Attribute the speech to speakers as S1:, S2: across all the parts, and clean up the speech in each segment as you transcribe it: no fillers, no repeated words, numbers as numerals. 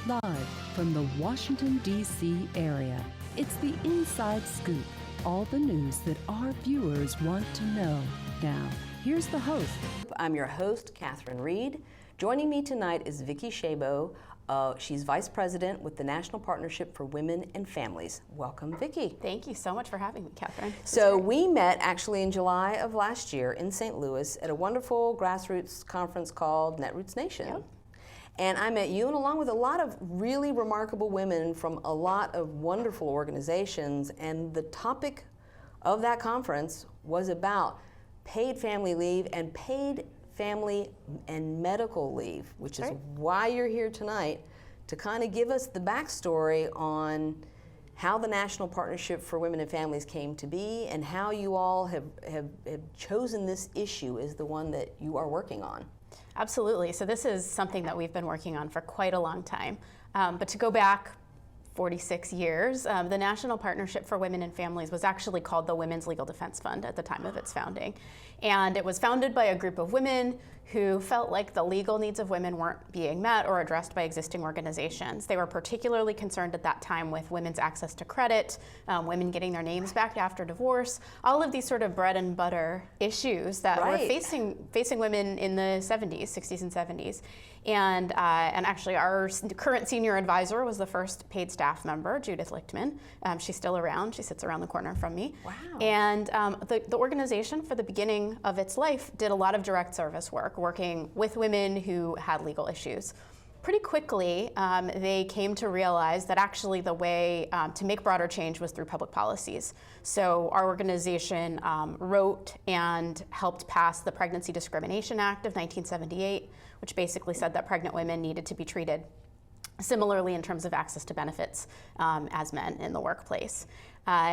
S1: Live from the Washington, D.C. area, it's the Inside Scoop. All the news that our viewers want to know. Now, here's the host.
S2: I'm your host, Catherine Reed. Joining me tonight is Vicki Shabo. She's Vice President with the National Partnership for Women and Families. Welcome, Vicki.
S3: Thank you so much for having me, Catherine.
S2: So we met actually in July of last year in St. Louis at a wonderful grassroots conference called Netroots Nation.
S3: Yep.
S2: And I met you, and along with a lot of really remarkable women from a lot of wonderful organizations, and the topic of that conference was about paid family leave and paid family and medical leave, which is why you're here tonight, to kind of give us the backstory on how the National Partnership for Women and Families came to be and how you all have chosen this issue as the one that you are working on.
S3: Absolutely. So this is something that we've been working on for quite a long time. But to go back 46 years, the National Partnership for Women and Families was actually called the Women's Legal Defense Fund at the time of its founding. And it was founded by a group of women who felt like the legal needs of women weren't being met or addressed by existing organizations. They were particularly concerned at that time with women's access to credit, women getting their names back after divorce, all of these sort of bread and butter issues that were facing women in the 70s, 60s and 70s. And actually our current senior advisor was the first paid staff member, Judith Lichtman. She's still around. She sits around the corner from me.
S2: Wow.
S3: And the organization, for the beginning of its life, did a lot of direct service work, working with women who had legal issues. Pretty quickly, they came to realize that actually the way to make broader change was through public policies. So our organization wrote and helped pass the Pregnancy Discrimination Act of 1978, which basically said that pregnant women needed to be treated similarly in terms of access to benefits as men in the workplace.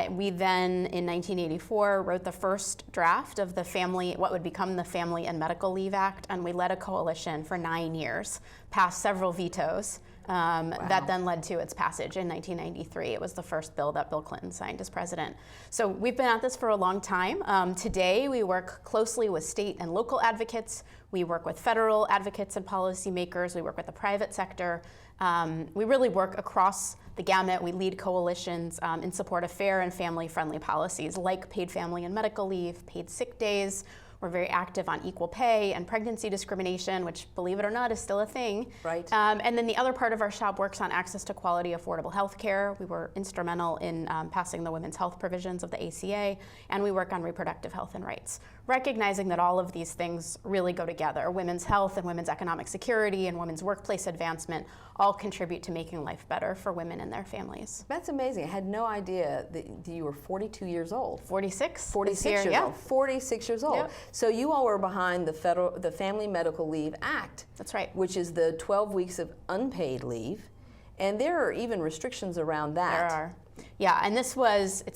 S3: We then, in 1984, wrote the first draft of what would become the Family and Medical Leave Act, and we led a coalition for 9 years, passed several vetoes, that then led to its passage in 1993. It was the first bill that Bill Clinton signed as president. So we've been at this for a long time. Today, we work closely with state and local advocates. We work with federal advocates and policymakers. We work with the private sector. We really work across the gamut. We lead coalitions in support of fair and family-friendly policies like paid family and medical leave, paid sick days. We're very active on equal pay and pregnancy discrimination, which, believe it or not, is still a thing.
S2: Right.
S3: And then the other part of our shop works on access to quality, affordable health care. We were instrumental in passing the women's health provisions of the ACA, and we work on reproductive health and rights, recognizing that all of these things really go together. Women's health and women's economic security and women's workplace advancement all contribute to making life better for women and their families.
S2: That's amazing. I had no idea that you were 42 years old.
S3: 46.
S2: 46 years old. 46 years old.
S3: Yep.
S2: So you all were behind the Family Medical Leave Act.
S3: That's right.
S2: Which is the 12 weeks of unpaid leave. And there are even restrictions around that.
S3: There are. Yeah, and it's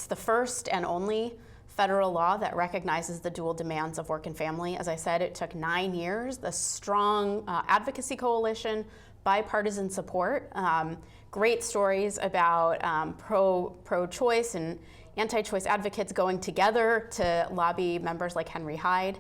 S3: the first and only federal law that recognizes the dual demands of work and family. As I said, it took 9 years, the strong advocacy coalition, bipartisan support, great stories about pro-choice and anti-choice advocates going together to lobby members like Henry Hyde.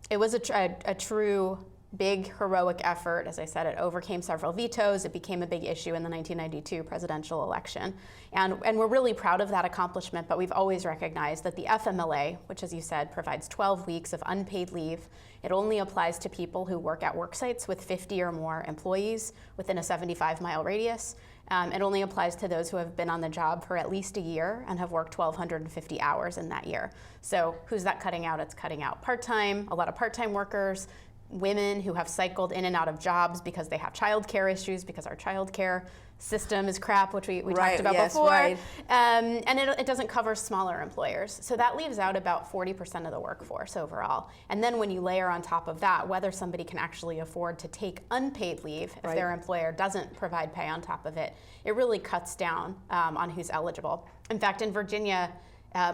S3: It was a true big heroic effort. As I said, it overcame several vetoes. It became a big issue in the 1992 presidential election. And we're really proud of that accomplishment, but we've always recognized that the FMLA, which, as you said, provides 12 weeks of unpaid leave, it only applies to people who work at work sites with 50 or more employees within a 75-mile radius. It only applies to those who have been on the job for at least a year and have worked 1,250 hours in that year. So who's that cutting out? It's cutting out part-time, a lot of part-time workers, women who have cycled in and out of jobs because they have childcare issues, because our childcare system is crap, which we talked about before.
S2: Right.
S3: And it doesn't cover smaller employers. So that leaves out about 40% of the workforce overall. And then when you layer on top of that, whether somebody can actually afford to take unpaid leave if their employer doesn't provide pay on top of it, it really cuts down on who's eligible. In fact, in Virginia,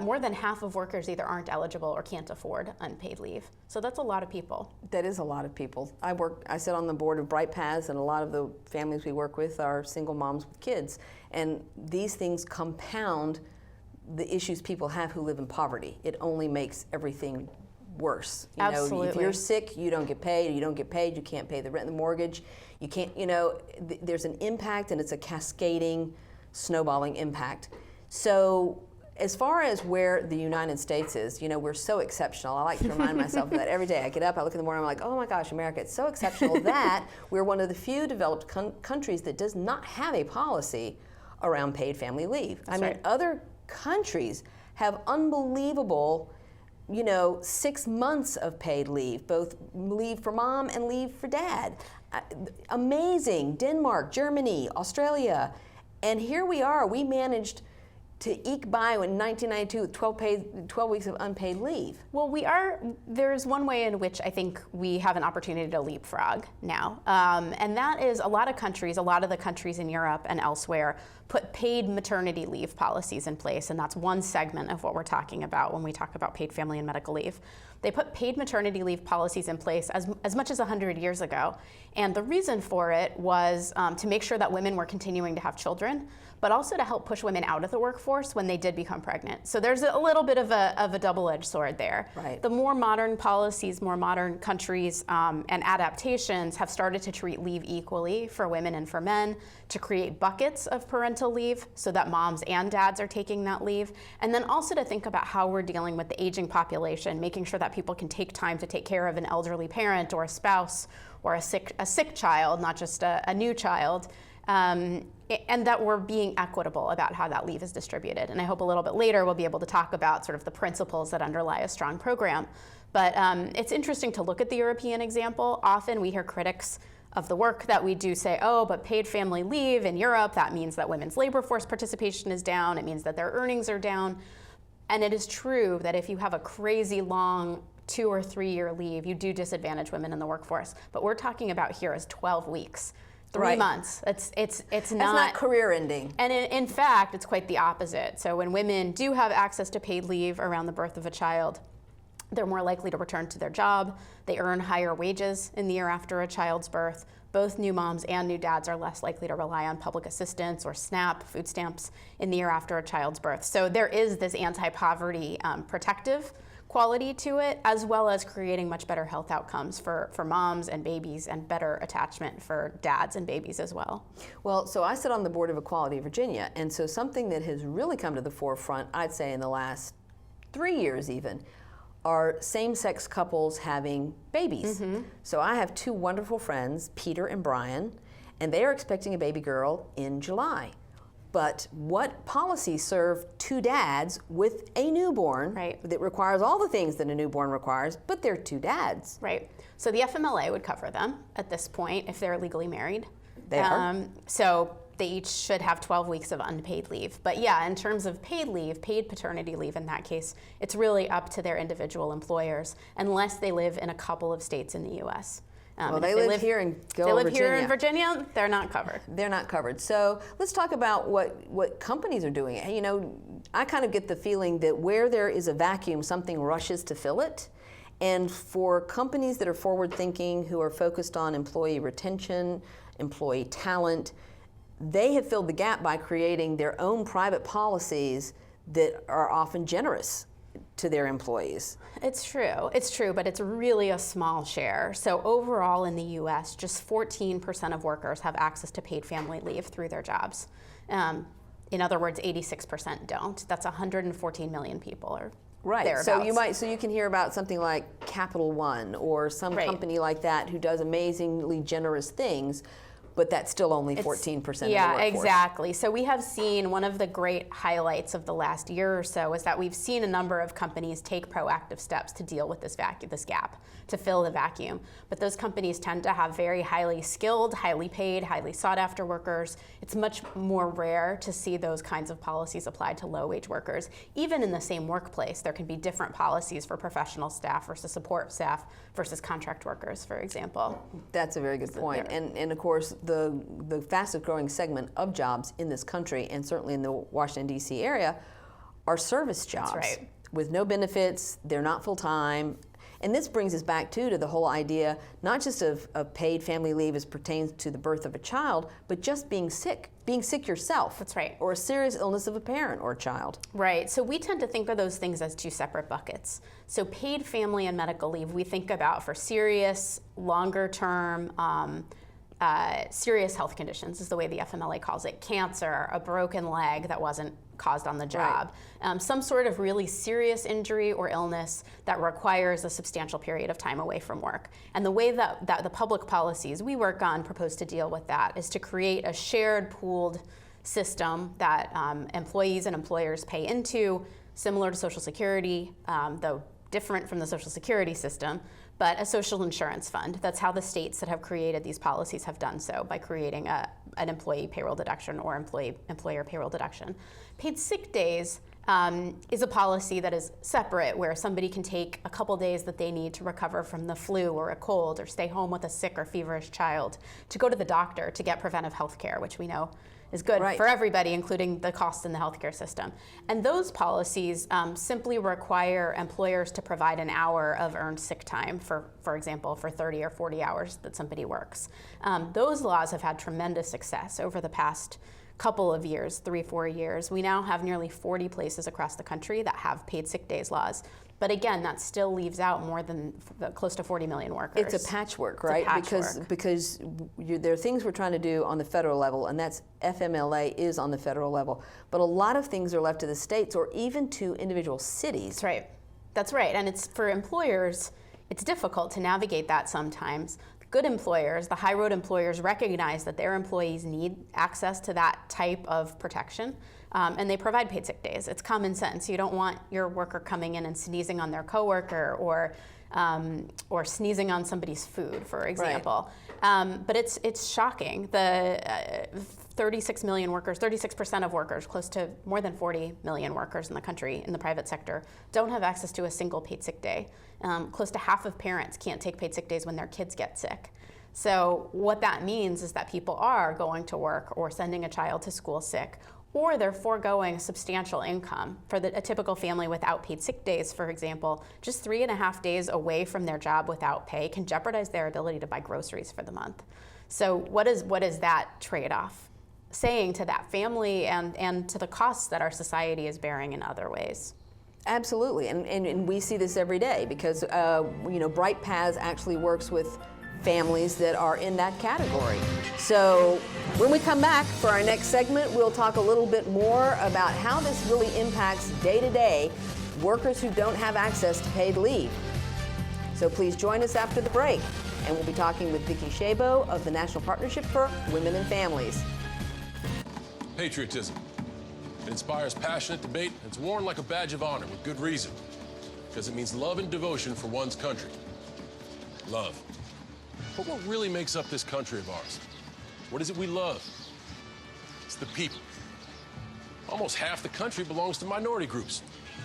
S3: more than half of workers either aren't eligible or can't afford unpaid leave. So that's a lot of people.
S2: That is a lot of people. I sit on the board of Bright Paths, and a lot of the families we work with are single moms with kids. And these things compound the issues people have who live in poverty. It only makes everything worse.
S3: Absolutely.
S2: If you're sick, you don't get paid. You don't get paid, you can't pay the rent and the mortgage. You can't, there's an impact, and it's a cascading, snowballing impact. So as far as where the United States is, we're so exceptional. I like to remind myself of that every day. I get up, I look in the morning, I'm like, oh my gosh, America, it's so exceptional that we're one of the few developed countries that does not have a policy around paid family leave.
S3: That's right.
S2: Other countries have unbelievable 6 months of paid leave, both leave for mom and leave for dad. Amazing. Denmark, Germany, Australia. And here we are, we managed to eke by in 1992 with 12 weeks of unpaid leave.
S3: Well, there's one way in which I think we have an opportunity to leapfrog now. And that is a lot of the countries in Europe and elsewhere put paid maternity leave policies in place, and that's one segment of what we're talking about when we talk about paid family and medical leave. They put paid maternity leave policies in place as much as 100 years ago. And the reason for it was to make sure that women were continuing to have children, but also to help push women out of the workforce when they did become pregnant. So there's a little bit of a double-edged sword there.
S2: Right.
S3: The more modern policies, more modern countries and adaptations have started to treat leave equally for women and for men, to create buckets of parental leave so that moms and dads are taking that leave, and then also to think about how we're dealing with the aging population, making sure that people can take time to take care of an elderly parent or a spouse or a sick child, not just a new child. And that we're being equitable about how that leave is distributed. And I hope a little bit later we'll be able to talk about sort of the principles that underlie a strong program. But it's interesting to look at the European example. Often we hear critics of the work that we do say, oh, but paid family leave in Europe, that means that women's labor force participation is down, it means that their earnings are down. And it is true that if you have a crazy long 2 or 3 year leave, you do disadvantage women in the workforce. But we're talking about here is 12 weeks. 3 months. It's not
S2: career ending.
S3: And in fact, it's quite the opposite. So when women do have access to paid leave around the birth of a child, they're more likely to return to their job. They earn higher wages in the year after a child's birth. Both new moms and new dads are less likely to rely on public assistance or SNAP, food stamps, in the year after a child's birth. So there is this anti-poverty protective quality to it, as well as creating much better health outcomes for moms and babies, and better attachment for dads and babies as well.
S2: Well, so I sit on the Board of Equality Virginia, and so something that has really come to the forefront, I'd say in the last 3 years even, are same-sex couples having babies. Mm-hmm. So I have 2 wonderful friends, Peter and Brian, and they are expecting a baby girl in July. But what policies serve 2 dads with a newborn that requires all the things that a newborn requires, but they're 2 dads?
S3: Right. So the FMLA would cover them at this point if they're legally married.
S2: They are.
S3: So they each should have 12 weeks of unpaid leave. But yeah, in terms of paid leave, paid paternity leave in that case, it's really up to their individual employers, unless they live in a couple of states in the U.S.
S2: Well, they live here in
S3: Virginia, they're not covered.
S2: They're not covered. So let's talk about what companies are doing. I kind of get the feeling that where there is a vacuum, something rushes to fill it. And for companies that are forward-thinking, who are focused on employee retention, employee talent, they have filled the gap by creating their own private policies that are often generous to their employees.
S3: It's true, but it's really a small share. So overall in the US, just 14% of workers have access to paid family leave through their jobs. In other words, 86% don't. That's 114 million people or thereabouts.
S2: So you can hear about something like Capital One or some company like that who does amazingly generous things, but that's still only 14% of the workforce.
S3: Yeah, exactly. So we have seen, one of the great highlights of the last year or so is that we've seen a number of companies take proactive steps to deal with this gap, to fill the vacuum. But those companies tend to have very highly skilled, highly paid, highly sought after workers. It's much more rare to see those kinds of policies applied to low wage workers. Even in the same workplace, there can be different policies for professional staff versus support staff versus contract workers, for example.
S2: That's a very good point. And of course, the fastest growing segment of jobs in this country, and certainly in the Washington, D.C. area, are service jobs.
S3: That's right.
S2: With no benefits, they're not full time. And this brings us back too to the whole idea, not just of paid family leave as pertains to the birth of a child, but just being sick yourself.
S3: That's right.
S2: Or a serious illness of a parent or a child.
S3: Right. So we tend to think of those things as two separate buckets. So paid family and medical leave we think about for serious, longer term, serious health conditions is the way the FMLA calls it. Cancer, a broken leg that wasn't caused on the job, right. Some sort of really serious injury or illness that requires a substantial period of time away from work. And the way that the public policies we work on propose to deal with that is to create a shared pooled system that employees and employers pay into, similar to Social Security, though different from the Social Security system, but a social insurance fund. That's how the states that have created these policies have done so, by creating an employee payroll deduction or employer payroll deduction. Paid sick days is a policy that is separate, where somebody can take a couple days that they need to recover from the flu or a cold, or stay home with a sick or feverish child, to go to the doctor to get preventive health care, which we know is good for everybody, including the costs in the healthcare system. And those policies simply require employers to provide an hour of earned sick time, for example, for 30 or 40 hours that somebody works. Those laws have had tremendous success over the past couple of years, 3-4 years. We now have nearly 40 places across the country that have paid sick days laws. But again, that still leaves out more than close to 40 million workers.
S2: It's a patchwork, right? Because there are things we're trying to do on the federal level, and that's FMLA is on the federal level. But a lot of things are left to the states or even to individual cities.
S3: That's right. That's right. And it's for employers, it's difficult to navigate that sometimes. Good employers, the high road employers, recognize that their employees need access to that type of protection, and they provide paid sick days. It's common sense. You don't want your worker coming in and sneezing on their coworker or sneezing on somebody's food, for example. Right. But it's shocking. The 36 million workers, 36% of workers, close to more than 40 million workers in the country in the private sector, don't have access to a single paid sick day. Close to half of parents can't take paid sick days when their kids get sick. So what that means is that people are going to work or sending a child to school sick, or they're foregoing substantial income. For a typical family without paid sick days, for example, just 3.5 days away from their job without pay can jeopardize their ability to buy groceries for the month. So what is that trade-off saying to that family and to the costs that our society is bearing in other ways?
S2: Absolutely, and we see this every day because Bright Paths actually works with families that are in that category. So when we come back for our next segment, we'll talk a little bit more about how this really impacts day-to-day workers who don't have access to paid leave. So please join us after the break, and we'll be talking with Vicki Shabo of the National Partnership for Women and Families.
S4: Patriotism. It inspires passionate debate, and it's worn like a badge of honor with good reason, because it means love and devotion for one's country. Love. But what really makes up this country of ours? What is it we love? It's the people. Almost half the country belongs to minority groups.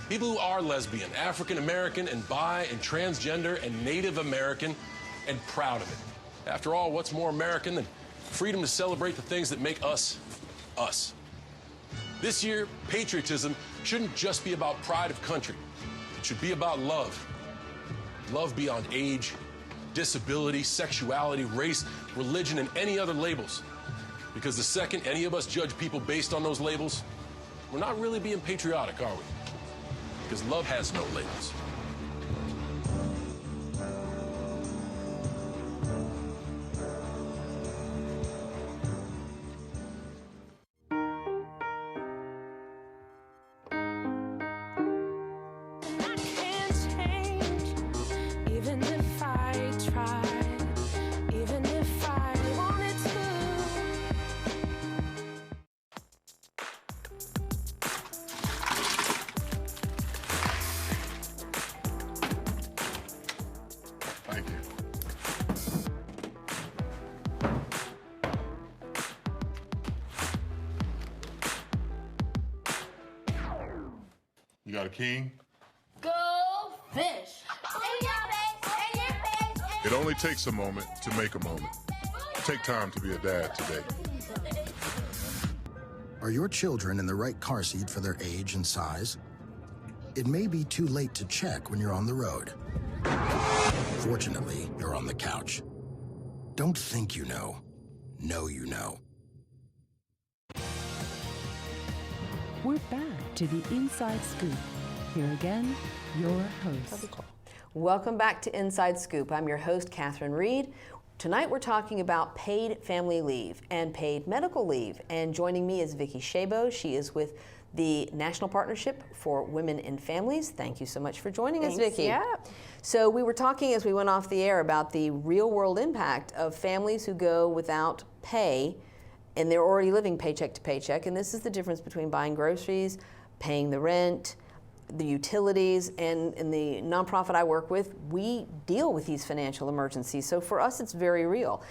S4: People who are lesbian, African American, and bi, and transgender, and Native American, and proud of it. After all, what's more American than freedom to celebrate the things that make us, us? This year, patriotism shouldn't just be about pride of country. It should be about love. Love beyond age, disability, sexuality, race, religion, and any other labels. Because the second any of us judge people based on those labels, we're not really being patriotic, are we? Because love has no labels.
S5: Thank you. You got a king?
S6: Go fish! In your face! In your face!
S5: It only takes a moment to make a moment. Take time to be a dad today.
S7: Are your children in the right car seat for their age and size? It may be too late to check when you're on the road. Fortunately, you're on the couch. Don't think you know. Know you know.
S1: We're back to the Inside Scoop. Here again, your host.
S2: Welcome back to Inside Scoop. I'm your host, Catherine Reed. Tonight we're talking about paid family leave and paid medical leave. And joining me is Vicki Shabo. She is with the National Partnership for Women in Families. Thank you so much for joining us, Vicki.
S3: Yeah.
S2: So we were talking as we went off the air about the real world impact of families who go without pay and they're already living paycheck to paycheck. And this is the difference between buying groceries, paying the rent, the utilities, and in the nonprofit I work with, we deal with these financial emergencies. So for us, it's very real.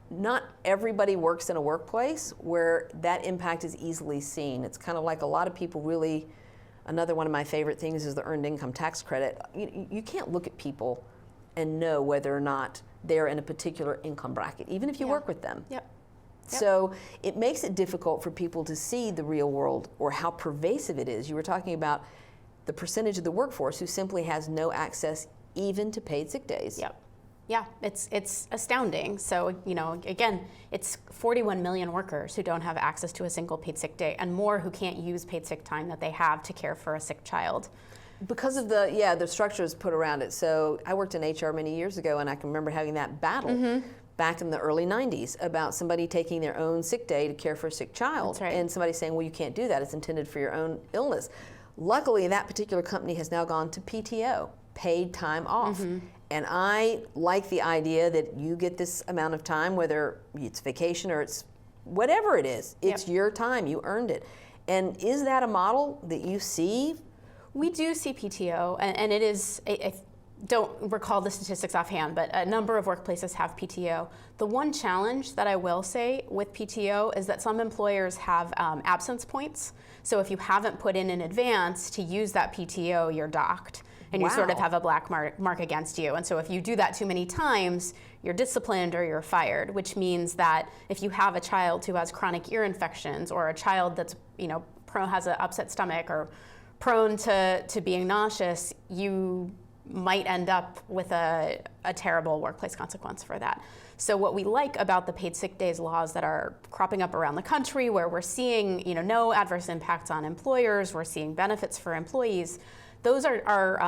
S2: Not everybody works in a workplace where that impact is easily seen. It's kind of like a lot of people really, another one of my favorite things is the earned income tax credit. You can't look at people and know whether or not they're in a particular income bracket, even if you work with them.
S3: Yep.
S2: So it makes it difficult for people to see the real world or how pervasive it is. You were talking about the percentage of the workforce who simply has no access even to paid sick days.
S3: Yep. Yeah, it's astounding. So, again, it's 41 million workers who don't have access to a single paid sick day and more who can't use paid sick time that they have to care for a sick child.
S2: Because of the structures put around it. So I worked in HR many years ago and I can remember having that battle back in the early 90s about somebody taking their own sick day to care for a sick child.
S3: That's right.
S2: And somebody saying, well, you can't do that. It's intended for your own illness. Luckily, that particular company has now gone to PTO, paid time off. And I like the idea that you get this amount of time, whether it's vacation or it's whatever it is, it's your time, you earned it. And is that a model that you see?
S3: We do see PTO, and it is, I don't recall the statistics offhand, but a number of workplaces have PTO. The one challenge that I will say with PTO is that some employers have absence points. So if you haven't put in advance to use that PTO, you're docked. And you sort of have a black mark against you. And so if you do that too many times, you're disciplined or you're fired, which means that if you have a child who has chronic ear infections or a child that's, has an upset stomach or prone to being nauseous, you might end up with a terrible workplace consequence for that. So what we like about the paid sick days laws that are cropping up around the country, where we're seeing no adverse impacts on employers, we're seeing benefits for employees, those are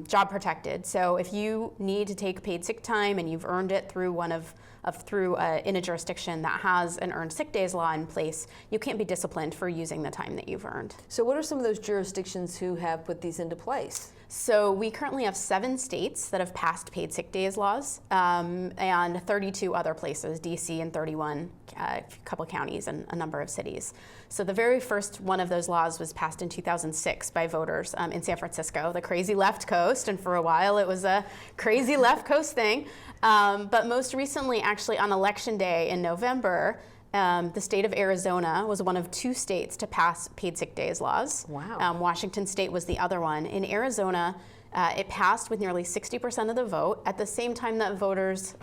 S3: job protected. So if you need to take paid sick time and you've earned it through in a jurisdiction that has an earned sick days law in place, you can't be disciplined for using the time that you've earned.
S2: So what are some of those jurisdictions who have put these into place?
S3: So we currently have 7 states that have passed paid sick days laws, and 32 other places, DC and 31, a couple counties and a number of cities. So the very first one of those laws was passed in 2006 by voters in San Francisco, the crazy left coast, and for a while it was a crazy left coast thing. But most recently, actually on Election Day in November, the state of Arizona was one of 2 states to pass paid sick days laws.
S2: Wow.
S3: Washington State was the other one. In Arizona, it passed with nearly 60% of the vote at the same time that voters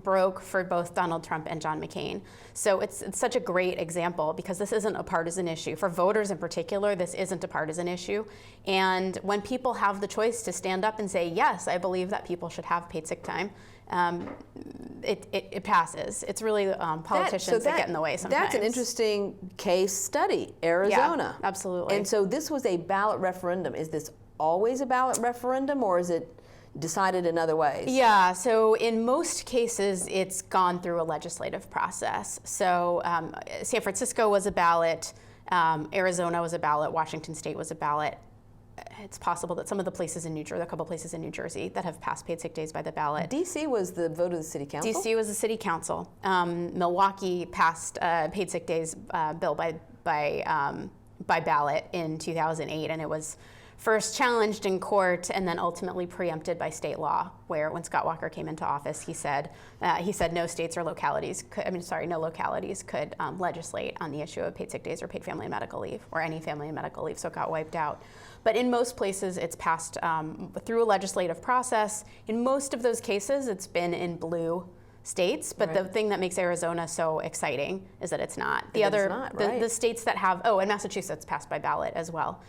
S3: broke for both Donald Trump and John McCain. So it's such a great example because this isn't a partisan issue. For voters in particular, this isn't a partisan issue. And when people have the choice to stand up and say, yes, I believe that people should have paid sick time, it passes. It's really politicians that get in the way sometimes.
S2: That's an interesting case study, Arizona.
S3: Yeah, absolutely.
S2: And so this was a ballot referendum. Is this always a ballot referendum, or is it decided in other ways?
S3: Yeah, so in most cases, it's gone through a legislative process. So San Francisco was a ballot, Arizona was a ballot, Washington State was a ballot. It's possible that some of the places in New Jersey, a couple places in New Jersey that have passed paid sick days by the ballot.
S2: DC was the vote of the city council?
S3: DC was the city council. Milwaukee passed a paid sick days bill by ballot in 2008, and it was first challenged in court and then ultimately preempted by state law, where when Scott Walker came into office, he said no states or localities no localities could legislate on the issue of paid sick days or paid family and medical leave, or any family and medical leave, so it got wiped out. But in most places, it's passed through a legislative process. In most of those cases, it's been in blue states, but the thing that makes Arizona so exciting is that it's not. The states that have, and Massachusetts passed by ballot as well.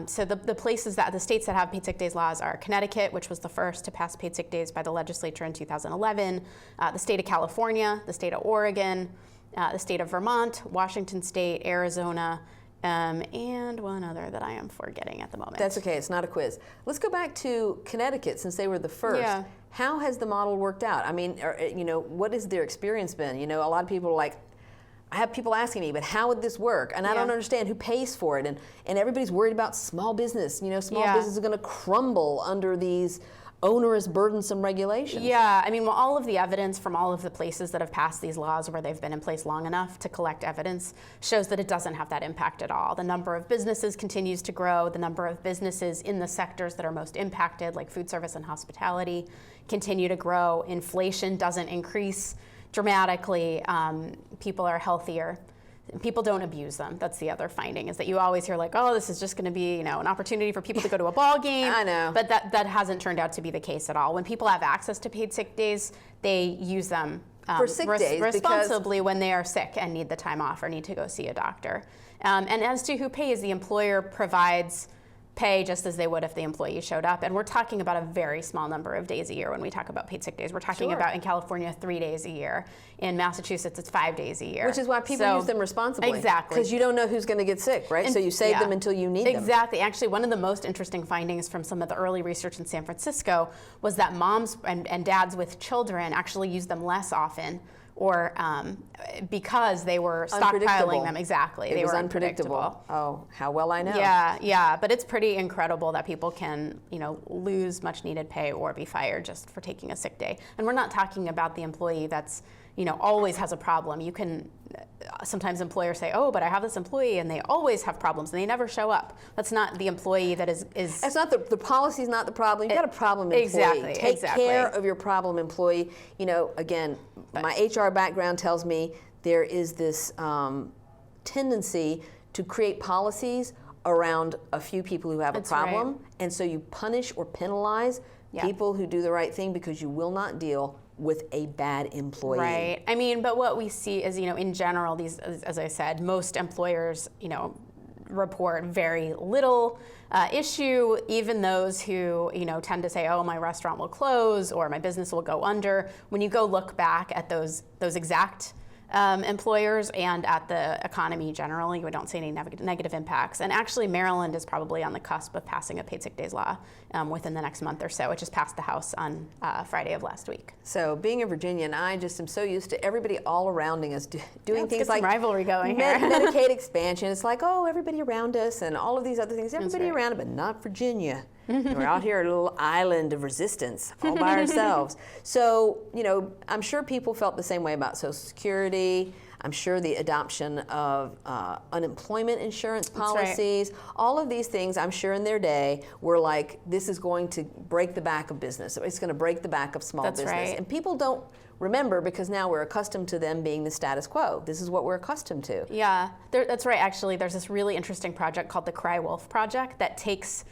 S3: So the states that have paid sick days laws are Connecticut, which was the first to pass paid sick days by the legislature in 2011, the state of California, the state of Oregon, the state of Vermont, Washington State, Arizona, and one other that I am forgetting at the moment.
S2: That's okay, it's not a quiz. Let's go back to Connecticut since they were the first.
S3: Yeah.
S2: How has the model worked out? I mean, what has their experience been? A lot of people are like, I have people asking me, but how would this work? And I don't understand who pays for it. And everybody's worried about small business. Small business is going to crumble under these onerous, burdensome regulations.
S3: Yeah, I mean, all of the evidence from all of the places that have passed these laws where they've been in place long enough to collect evidence shows that it doesn't have that impact at all. The number of businesses continues to grow. The number of businesses in the sectors that are most impacted, like food service and hospitality, continue to grow. Inflation doesn't increase dramatically. People are healthier. People don't abuse them. That's the other finding, is that you always hear like, oh, this is just going to be, an opportunity for people to go to a ball game.
S2: I know.
S3: But that hasn't turned out to be the case at all. When people have access to paid sick days, they use them
S2: for sick days
S3: responsibly when they are sick and need the time off or need to go see a doctor. And as to who pays, the employer provides pay just as they would if the employee showed up. And we're talking about a very small number of days a year when we talk about paid sick days. We're talking about, in California, 3 days a year. In Massachusetts, it's 5 days a year.
S2: Which is why people use them responsibly.
S3: Exactly.
S2: Because you don't know who's going to get sick, right? So you save them until you need them.
S3: Exactly. Actually, one of the most interesting findings from some of the early research in San Francisco was that moms and dads with children actually use them less often, or because they were stockpiling them. Exactly.
S2: It
S3: they
S2: was
S3: were
S2: unpredictable. Oh, how well I know.
S3: Yeah. But it's pretty incredible that people can, lose much needed pay or be fired just for taking a sick day. And we're not talking about the employee that's, always has a problem. You can, sometimes employers say, oh, but I have this employee and they always have problems and they never show up. That's not the employee that is.
S2: It's not the policy's not the problem. You've got a problem employee.
S3: Exactly.
S2: Take care of your problem employee. Again, my HR background tells me there is this tendency to create policies around a few people who have a problem.
S3: Right.
S2: And so you punish or penalize people who do the right thing because you will not deal with a bad employee.
S3: Right. I mean, but what we see is, in general, these, as I said, most employers, report very little issue. Even those who, tend to say, oh, my restaurant will close or my business will go under. When you go look back at those exact employers and at the economy generally, we don't see any negative impacts. And actually, Maryland is probably on the cusp of passing a paid sick days law within the next month or so. It just passed the House on Friday of last week.
S2: So being a Virginian, I just am so used to everybody all around us doing things like
S3: rivalry going here.
S2: Medicaid expansion. It's like, oh, everybody around us and all of these other things. Everybody around it, but not Virginia. We're out here, a little island of resistance, all by ourselves. So, I'm sure people felt the same way about Social Security. I'm sure the adoption of unemployment insurance policies, all of these things, I'm sure in their day were like, this is going to break the back of business. It's going to break the back of small business.
S3: Right.
S2: And people don't remember because now we're accustomed to them being the status quo. This is what we're accustomed to.
S3: Yeah, that's right. Actually, there's this really interesting project called the Cry Wolf Project that takes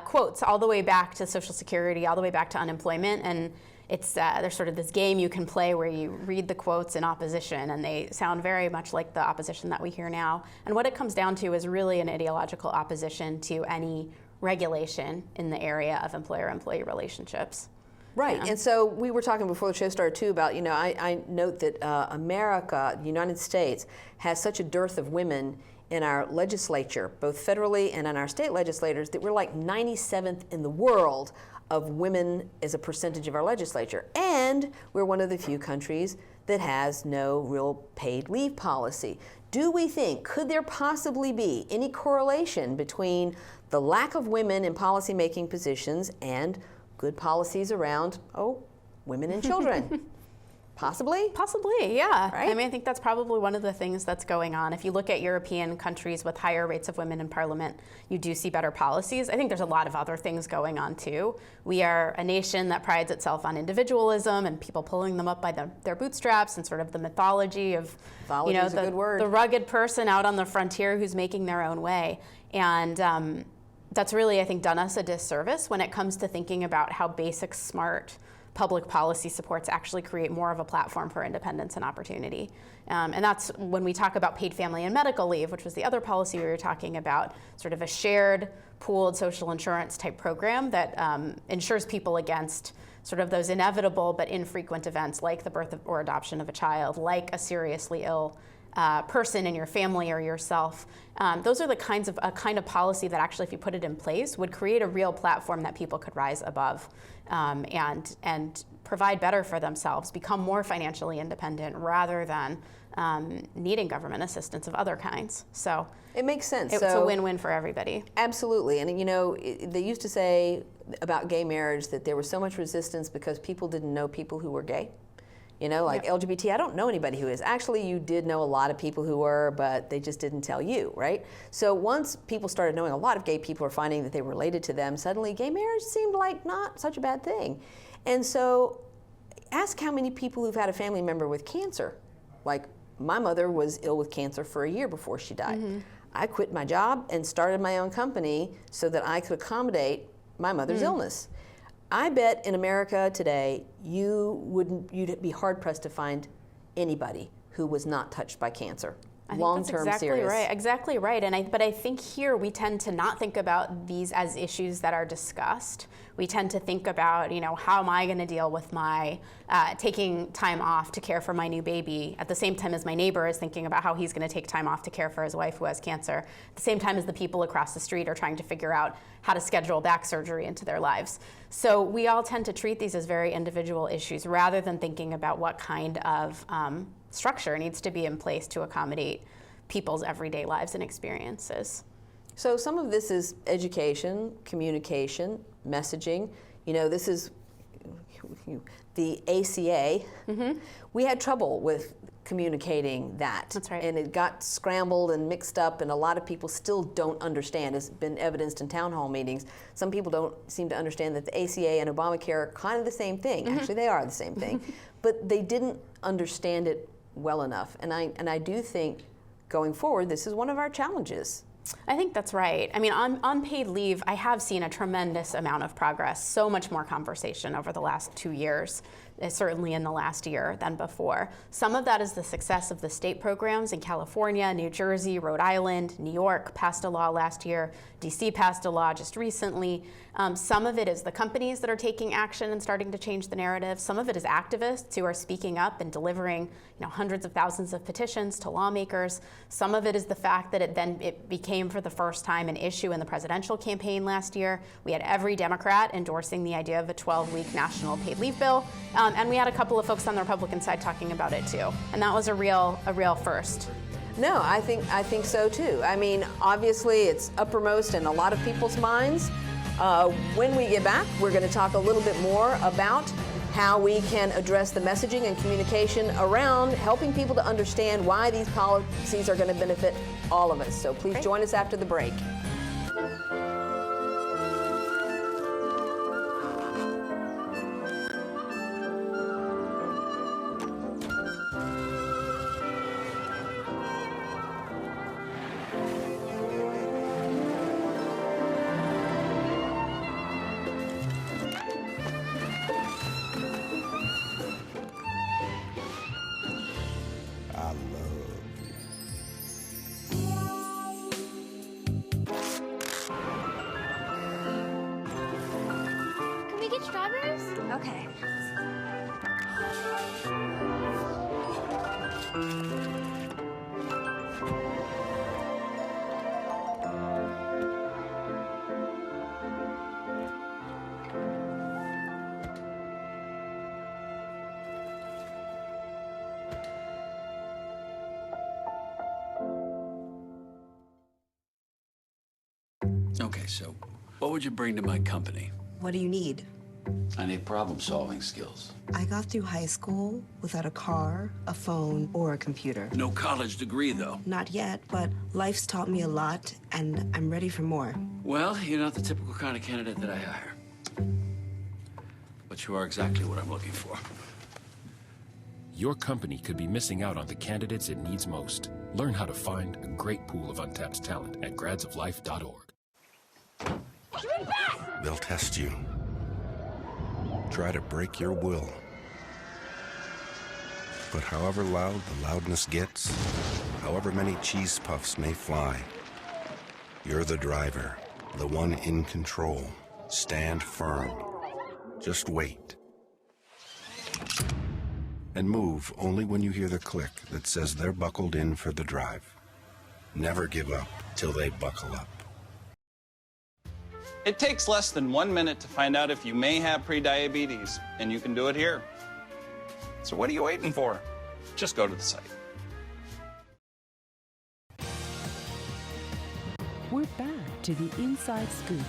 S3: quotes all the way back to Social Security, all the way back to unemployment, and it's there's sort of this game you can play where you read the quotes in opposition, and they sound very much like the opposition that we hear now. And what it comes down to is really an ideological opposition to any regulation in the area of employer-employee relationships.
S2: Right, and so we were talking before the show started too about, I note that America, the United States, has such a dearth of women in our legislature, both federally and in our state legislators, that we're like 97th in the world of women as a percentage of our legislature. And we're one of the few countries that has no real paid leave policy. Do we think, could there possibly be any correlation between the lack of women in policymaking positions and good policies around, women and children? Possibly?
S3: Possibly, yeah.
S2: Right?
S3: I mean, I think that's probably one of the things that's going on. If you look at European countries with higher rates of women in parliament, you do see better policies. I think there's a lot of other things going on too. We are a nation that prides itself on individualism and people pulling them up by their bootstraps and sort of the mythology of
S2: is a good word.
S3: The rugged person out on the frontier who's making their own way. And that's really, I think, done us a disservice when it comes to thinking about how basic, smart public policy supports actually create more of a platform for independence and opportunity. And that's when we talk about paid family and medical leave, which was the other policy we were talking about, sort of a shared, pooled social insurance type program that insures people against sort of those inevitable but infrequent events like the birth or adoption of a child, like a seriously ill person in your family or yourself. Those are the kind of policy that actually, if you put it in place, would create a real platform that people could rise above and provide better for themselves, become more financially independent rather than needing government assistance of other kinds. So
S2: it makes sense.
S3: It's a win-win for everybody.
S2: Absolutely. And you know, they used to say about gay marriage that there was so much resistance because people didn't know people who were gay. You know, like LGBT, I don't know anybody who is. Actually, you did know a lot of people who were, but they just didn't tell you, right? So once people started knowing a lot of gay people or finding that they were related to them, suddenly gay marriage seemed like not such a bad thing. And so ask how many people who've had a family member with cancer. Like, my mother was ill with cancer for a year before she died. Mm-hmm. I quit my job and started my own company so that I could accommodate my mother's illness. I bet in America today, you'd be hard pressed to find anybody who was not touched by cancer. Long-term, serious.
S3: Exactly right. But I think here we tend to not think about these as issues that are discussed. We tend to think about, you know, how am I going to deal with my taking time off to care for my new baby at the same time as my neighbor is thinking about how he's going to take time off to care for his wife who has cancer, at the same time as the people across the street are trying to figure out how to schedule back surgery into their lives. So we all tend to treat these as very individual issues rather than thinking about what kind of structure needs to be in place to accommodate people's everyday lives and experiences.
S2: So some of this is education, communication, messaging. You know, this is the ACA. Mm-hmm. We had trouble with communicating that.
S3: That's right.
S2: And it got scrambled and mixed up, and a lot of people still don't understand. It's been evidenced in town hall meetings. Some people don't seem to understand that the ACA and Obamacare are kind of the same thing. Mm-hmm. Actually, they are the same thing. But they didn't understand it well enough. And I do think going forward, this is one of our challenges.
S3: I think that's right. I mean, on unpaid leave, I have seen a tremendous amount of progress, so much more conversation over the last 2 years, certainly in the last year than before. Some of that is the success of the state programs in California, New Jersey, Rhode Island, New York passed a law last year, DC passed a law just recently. Some of it is the companies that are taking action and starting to change the narrative. Some of it is activists who are speaking up and delivering, hundreds of thousands of petitions to lawmakers. Some of it is the fact that it became for the first time an issue in the presidential campaign last year. We had every Democrat endorsing the idea of a 12-week national paid leave bill, and we had a couple of folks on the Republican side talking about it too. And that was a real first.
S2: No, I think so too. I mean, obviously it's uppermost in a lot of people's minds. When we get back, we're going to talk a little bit more about how we can address the messaging and communication around helping people to understand why these policies are going to benefit all of us. So please join us after the break.
S6: Strawberries? Okay.
S8: Okay, so what would you bring to my company?
S9: What do you need?
S8: I need problem-solving skills.
S9: I got through high school without a car, a phone, or a computer.
S8: No college degree, though.
S9: Not yet, but life's taught me a lot, and I'm ready for more.
S8: Well, you're not the typical kind of candidate that I hire. But you are exactly what I'm looking for.
S10: Your company could be missing out on the candidates it needs most. Learn how to find a great pool of untapped talent at gradsoflife.org.
S7: They'll test you. try to break your will. But however loud the loudness gets, however many cheese puffs may fly, you're the driver, the one in control. Stand firm. Just wait. And move only when you hear the click that says they're buckled in for the drive. Never give up till they buckle up.
S11: It takes less than 1 minute to find out if you may have prediabetes, and you can do it here. So what are you waiting for? Just go to the site.
S1: We're back to the Inside Scoop.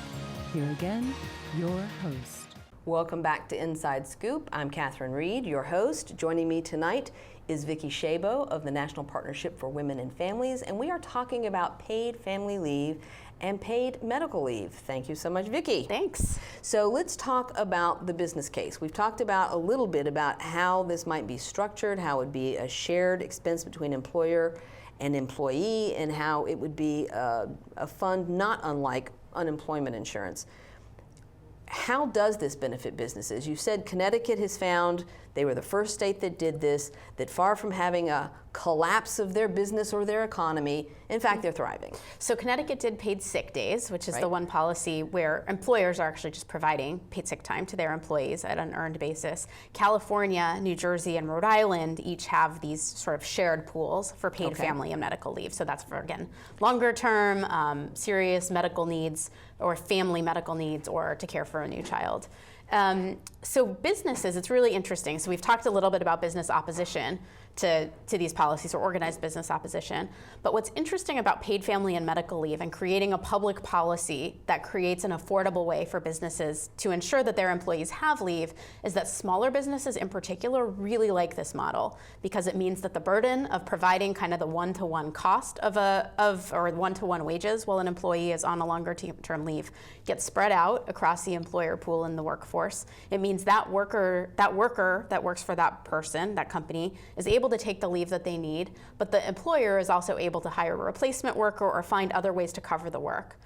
S1: Here again, your host.
S2: Welcome back to Inside Scoop. I'm Catherine Reed, your host. Joining me tonight is Vicki Shabo of the National Partnership for Women and Families, and we are talking about paid family leave and paid medical leave. Thank you so much, Vicki.
S3: Thanks.
S2: So let's talk about the business case. We've talked about a little bit about how this might be structured, how it would be a shared expense between employer and employee, and how it would be a fund not unlike unemployment insurance. How does this benefit businesses? You said Connecticut has found, they were the first state that did this, that far from having a collapse of their business or their economy, in fact, they're thriving.
S3: So Connecticut did paid sick days, which is
S2: Right.
S3: the one policy where employers are actually just providing paid sick time to their employees at an earned basis. California, New Jersey, and Rhode Island each have these sort of shared pools for paid
S2: Okay.
S3: family and medical leave. So that's for, again, longer term, serious medical needs or family medical needs or to care for a new child. So businesses, it's really interesting. So we've talked a little bit about business opposition to these policies, or organized business opposition. But what's interesting about paid family and medical leave and creating a public policy that creates an affordable way for businesses to ensure that their employees have leave is that smaller businesses in particular really like this model, because it means that the burden of providing kind of the one-to-one cost or one-to-one wages while an employee is on a longer term leave gets spread out across the employer pool in the workforce. It means that worker that works for that person, that company, is able to take the leave that they need, but the employer is also able to hire a replacement worker or find other ways to cover the work.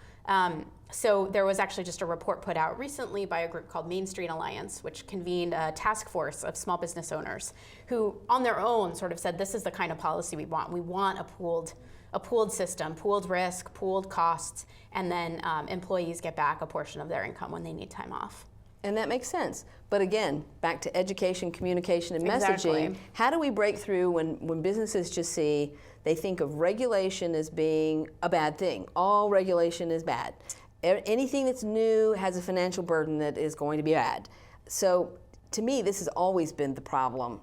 S3: So there was actually just a report put out recently by a group called Main Street Alliance, which convened a task force of small business owners who on their own sort of said, this is the kind of policy we want. We want a pooled system, pooled risk, pooled costs, and then employees get back a portion of their income when they need time off.
S2: And that makes sense. But again, back to education, communication, and messaging.
S3: Exactly.
S2: How do we break through when businesses just see, they think of regulation as being a bad thing. All regulation is bad. Anything that's new has a financial burden that is going to be bad. So to me, this has always been the problem.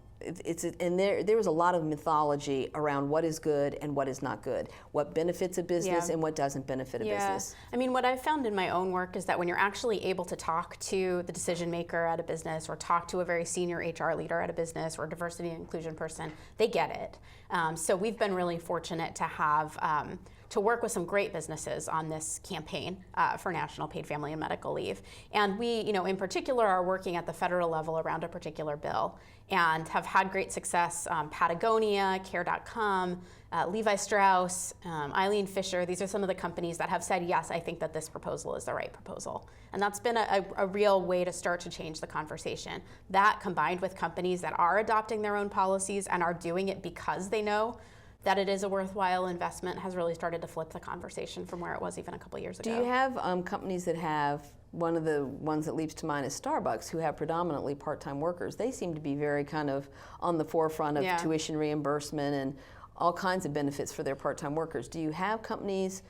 S2: And there was a lot of mythology around what is good and what is not good, what benefits a business and what doesn't benefit a business.
S3: I mean, what I've found in my own work is that when you're actually able to talk to the decision maker at a business or talk to a very senior HR leader at a business or diversity and inclusion person, they get it. So we've been really fortunate to have to work with some great businesses on this campaign for national paid family and medical leave. And we, in particular, are working at the federal level around a particular bill and have had great success. Patagonia, Care.com, Levi Strauss, Eileen Fisher, these are some of the companies that have said, yes, I think that this proposal is the right proposal. And that's been a real way to start to change the conversation. That combined with companies that are adopting their own policies and are doing it because they know that it is a worthwhile investment has really started to flip the conversation from where it was even a couple years ago.
S2: Do you have companies that have, one of the ones that leaps to mind is Starbucks, who have predominantly part-time workers. They seem to be very kind of on the forefront of tuition reimbursement and all kinds of benefits for their part-time workers. Do you have companies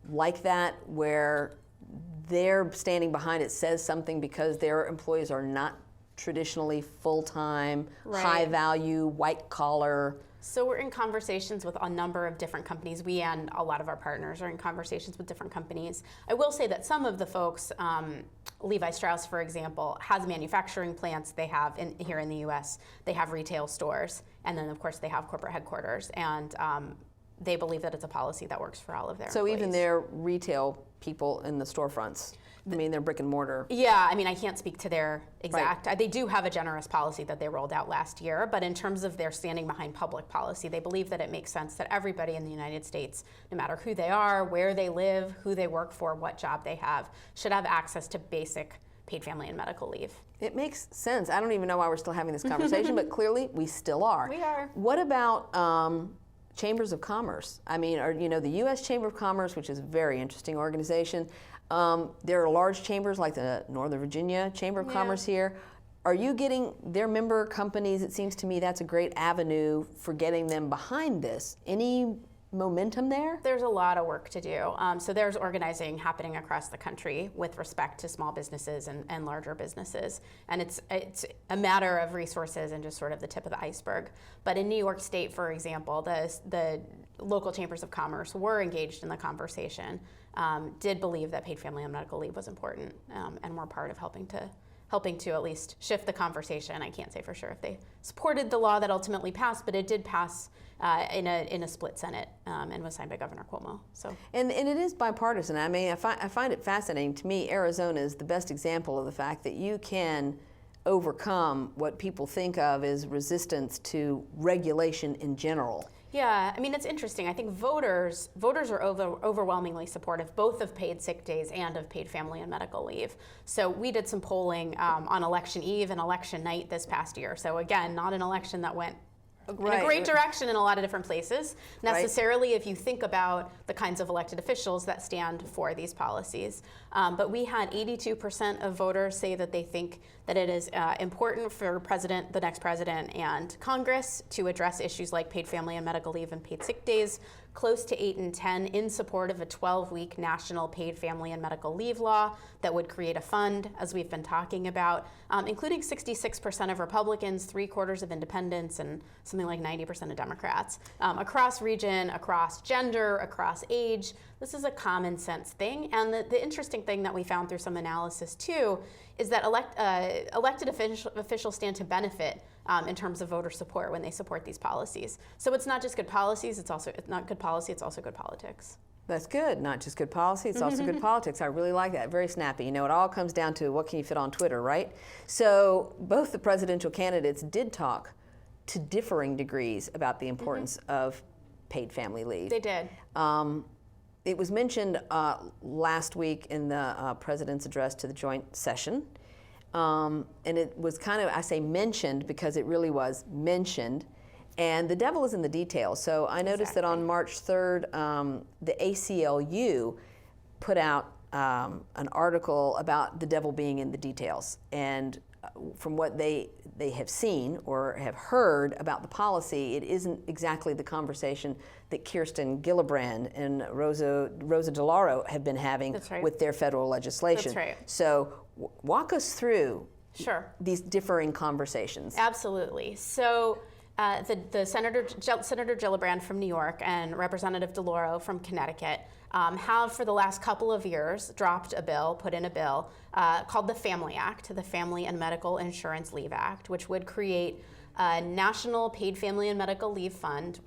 S2: like that where they're standing behind it, says something because their employees are not traditionally full-time, high-value, white-collar?
S3: So we're in conversations with a number of different companies. We and a lot of our partners are in conversations with different companies. I will say that some of the folks, Levi Strauss, for example, has manufacturing plants. They have here in the U.S. They have retail stores, and then of course they have corporate headquarters. And they believe that it's a policy that works for all of their employees.
S2: Even their retail people in the storefronts. I mean, they're brick and mortar.
S3: Yeah, I mean, I can't speak to their exact. They do have a generous policy that they rolled out last year, but in terms of their standing behind public policy, they believe that it makes sense that everybody in the United States, no matter who they are, where they live, who they work for, what job they have, should have access to basic paid family and medical leave.
S2: It makes sense. I don't even know why we're still having this conversation, but clearly we still are.
S3: We are.
S2: What about chambers of commerce? I mean, the U.S. Chamber of Commerce, which is a very interesting organization. There are large chambers like the Northern Virginia Chamber of Commerce here. Are you getting their member companies? It seems to me that's a great avenue for getting them behind this. Any momentum there?
S3: There's a lot of work to do. So there's organizing happening across the country with respect to small businesses and larger businesses. And it's a matter of resources and just sort of the tip of the iceberg. But in New York State, for example, the local chambers of commerce were engaged in the conversation, did believe that paid family and medical leave was important, and were part of helping to at least shift the conversation. I can't say for sure if they supported the law that ultimately passed, but it did pass in a split Senate and was signed by Governor Cuomo. So
S2: and it is bipartisan. I mean, I find it fascinating. To me, Arizona is the best example of the fact that you can overcome what people think of as resistance to regulation in general.
S3: Yeah, I mean, it's interesting. I think voters are overwhelmingly supportive both of paid sick days and of paid family and medical leave. So we did some polling on election eve and election night this past year. So again, not an election that went in a great direction in a lot of different places, necessarily if you think about the kinds of elected officials that stand for these policies. But we had 82% of voters say that they think that it is important for the next president and Congress to address issues like paid family and medical leave and paid sick days. Close to 8 in 10 in support of a 12-week national paid family and medical leave law that would create a fund, as we've been talking about, including 66% of Republicans, 3/4 of independents, and something like 90% of Democrats. Across region, across gender, across age, this is a common sense thing. And the interesting thing that we found through some analysis too is that elected officials stand to benefit in terms of voter support when they support these policies. So it's not just good policies, it's not good policy, it's also good politics.
S2: That's good. Not just good policy, it's also good politics. I really like that. Very snappy. You know, it all comes down to what can you fit on Twitter, right? So both the presidential candidates did talk to differing degrees about the importance of paid family leave.
S3: They did.
S2: It was mentioned last week in the president's address to the joint session. And it was kind of, I say mentioned because it really was mentioned. And the devil is in the details. So I noticed that on March 3rd, the ACLU put out an article about the devil being in the details. And from what they have seen or have heard about the policy, it isn't exactly the conversation that Kirsten Gillibrand and Rosa DeLauro have been having with their federal legislation.
S3: That's right.
S2: So walk us through
S3: these
S2: differing conversations.
S3: Absolutely. So the Senator Gillibrand from New York and Representative DeLauro from Connecticut have for the last couple of years put in a bill called the Family Act, the Family and Medical Insurance Leave Act, which would create a national paid family and medical leave fund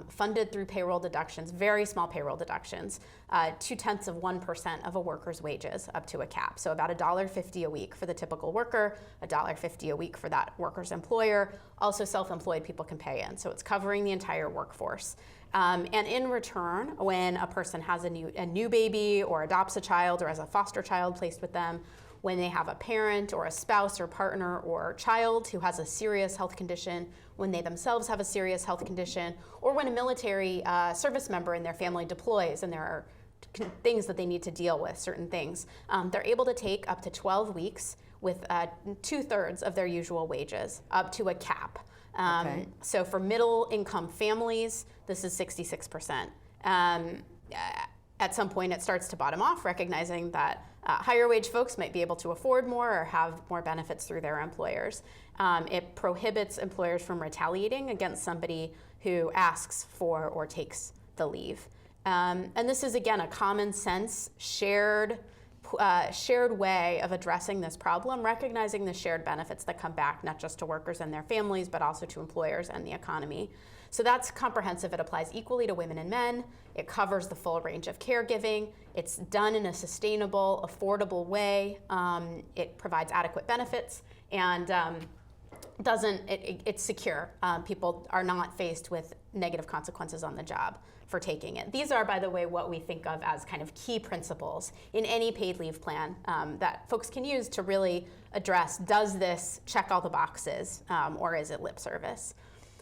S3: funded through payroll deductions, very small payroll deductions, 0.2% of a worker's wages up to a cap. So about $1.50 a week for the typical worker, $1.50 a week for that worker's employer. Also self-employed people can pay in. So it's covering the entire workforce. And in return, when a person has a new baby or adopts a child or has a foster child placed with them, when they have a parent or a spouse or partner or child who has a serious health condition, when they themselves have a serious health condition, or when a military service member in their family deploys and there are things that they need to deal with, certain things, they're able to take up to 12 weeks with 2/3 of their usual wages, up to a cap. So for middle income families, this is 66%. At some point it starts to bottom off, recognizing that higher wage folks might be able to afford more or have more benefits through their employers. It prohibits employers from retaliating against somebody who asks for or takes the leave. And this is, again, a common sense, shared way of addressing this problem, recognizing the shared benefits that come back not just to workers and their families, but also to employers and the economy. So that's comprehensive. It applies equally to women and men. It covers the full range of caregiving. It's done in a sustainable, affordable way. It provides adequate benefits and it's secure. People are not faced with negative consequences on the job for taking it. These are, by the way, what we think of as kind of key principles in any paid leave plan that folks can use to really address, does this check all the boxes or is it lip service?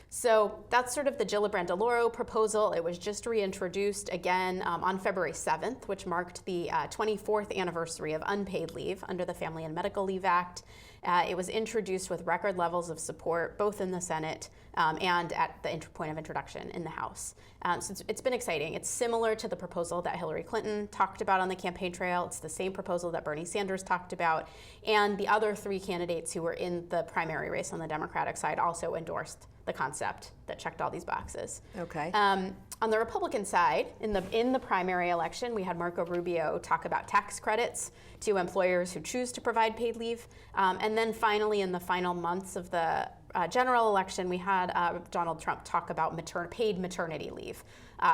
S3: So that's sort of the Gillibrand DeLauro proposal. It was just reintroduced again on February 7th, which marked the 24th anniversary of unpaid leave under the Family and Medical Leave Act. It was introduced with record levels of support, both in the Senate and at the point of introduction in the House. So it's been exciting. It's similar to the proposal that Hillary Clinton talked about on the campaign trail. It's the same proposal that Bernie Sanders talked about. And the other three candidates who were in the primary race on the Democratic side also endorsed the concept that checked all these boxes.
S2: Okay.
S3: On the Republican side, in the primary election, we had Marco Rubio talk about tax credits to employers who choose to provide paid leave. And then finally, in the final months of the general election, we had Donald Trump talk about paid maternity leave,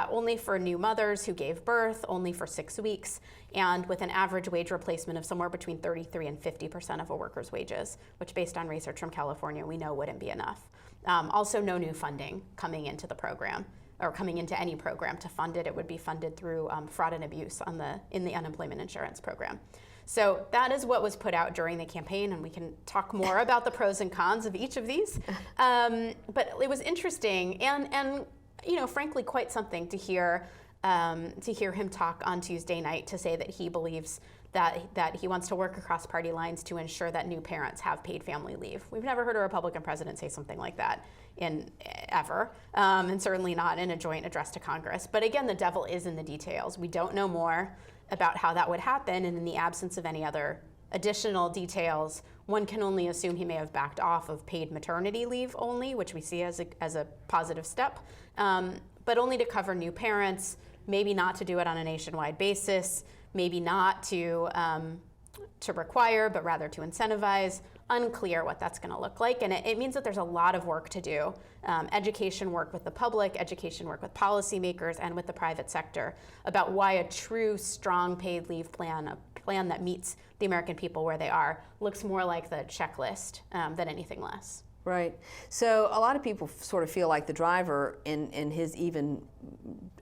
S3: only for new mothers who gave birth, only for 6 weeks, and with an average wage replacement of somewhere between 33 and 50% of a worker's wages, which based on research from California, we know wouldn't be enough. Also, no new funding coming into the program, or coming into any program to fund it. It would be funded through fraud and abuse in the unemployment insurance program. So that is what was put out during the campaign, and we can talk more about the pros and cons of each of these. But it was interesting and frankly, quite something to hear him talk on Tuesday night, to say that he believes that he wants to work across party lines to ensure that new parents have paid family leave. We've never heard a Republican president say something like that ever, and certainly not in a joint address to Congress. But again, the devil is in the details. We don't know more about how that would happen, and in the absence of any other additional details, one can only assume he may have backed off of paid maternity leave only, which we see as a positive step, but only to cover new parents, maybe not to do it on a nationwide basis, maybe not to require, but rather to incentivize. Unclear what that's going to look like, and it means that there's a lot of work to do. Education work with the public, education work with policymakers, and with the private sector about why a true, strong paid leave plan, a plan that meets the American people where they are, looks more like the checklist than anything less.
S2: Right. So a lot of people sort of feel like the driver in his even